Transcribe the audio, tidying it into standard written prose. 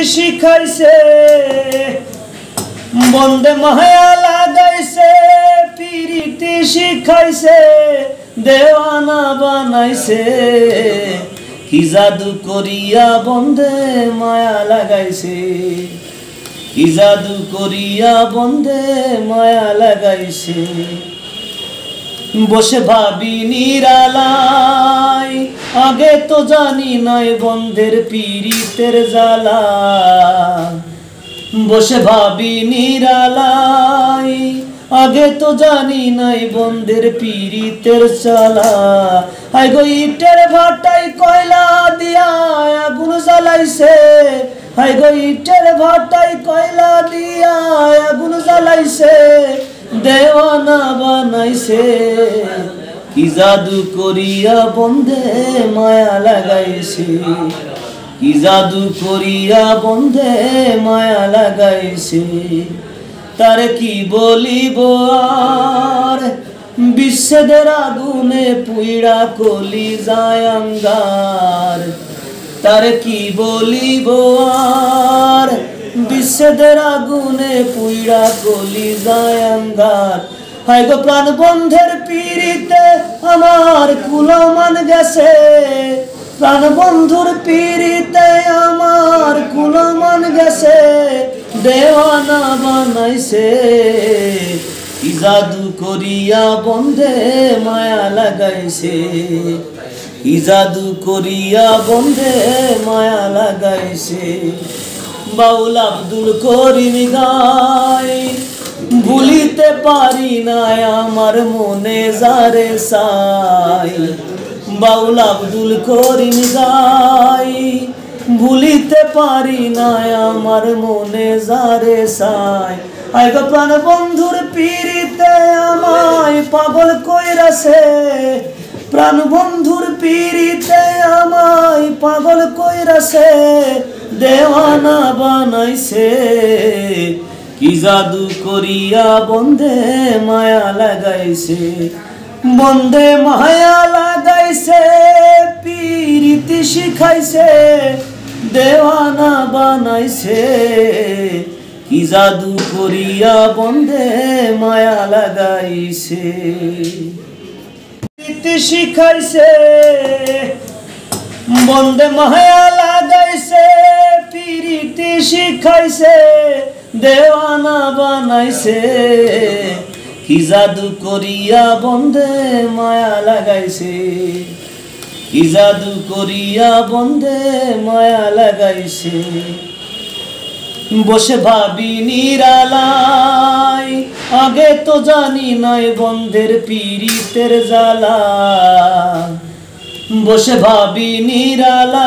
শিখাইছে বন্দে মায়া লাগাইছে পিরিতি শিখাইছে দেওয়ানা বানাইছে কি জাদু করিয়া বন্দে মায়া লাগাইছে কি জাদু করিয়া বন্দে মায়া লাগাইছে বসে ভাবি নিরালাই আগে তো জানি নাই বন্ধের পীড়িতের জ্বালা বসে ভাবি নিরালাই আগে তো জানি নাই বন্ধের পীড়িতের জ্বালা আই গো ইটের ভাটাই কয়লা দিয়া আগুন জ্বালাইছে আই গো ইটের ভাটাই কয়লা দিয়া আগুন জ্বালাইছে দেওয়ানা বানাইছে কি জাদু করিয়া বন্ধে মায়া লাগাইছে কি জাদু করিয়া বন্ধে মায়া লাগাইছে তার কি বলিব আর বিচ্ছেদের আগুনে পুইড়া কলি যায় আঙ্গার তার কি বলিব আর বিচ্ছেদের আগুনে পুইড়া কলি যায় আঙ্গার হায় গো প্রাণ বন্ধের পীড়িতে আমার কুলমান গেছে প্রাণ বন্ধুর পীড়িতে আমার কুলমান গেছে দেওয়ানা বানাইছে কি জাদু করিয়া বন্ধে মায়া লাগাইছে কি জাদু করিয়া বন্ধে মায়া লাগাইছে বাউল আব্দুল করিম গায় ভুলিতে পারি না আমার মনে যারে সাই বাউল আব্দুল করিম গায় ভুলিতে পারি না আমার মনে যারে সাই আই গো প্রাণ বন্ধুর পীড়িতে আমায় পাগল কইরাছে প্রাণ বন্ধুর পীড়িতে আমায় পাগল কইরাছে দেওয়ানা বানাইছে কি জাদু করিয়া বন্ধে মায়া লাগাইছে বন্ধে মায়া লাগাইছে পীড়িতি শিখাইছে দেওয়ানা বানাইছে কি জাদু করিয়া বন্ধে মায়া লাগাইছে পীড়িতি শিখাইছে বন্দে মায়া লাগাইছে পীড়িতি শিখাইছে দেওয়ানা বানাইছে কি জাদু করিয়া বন্ধে মায়া লাগাইছে কি জাদু করিয়া বন্ধে মায়া লাগাইছে বসে ভাবি নিরালাই আগে তো জানি নাই বন্ধের পীড়িতের জ্বালা বসে ভাবি নিরালা।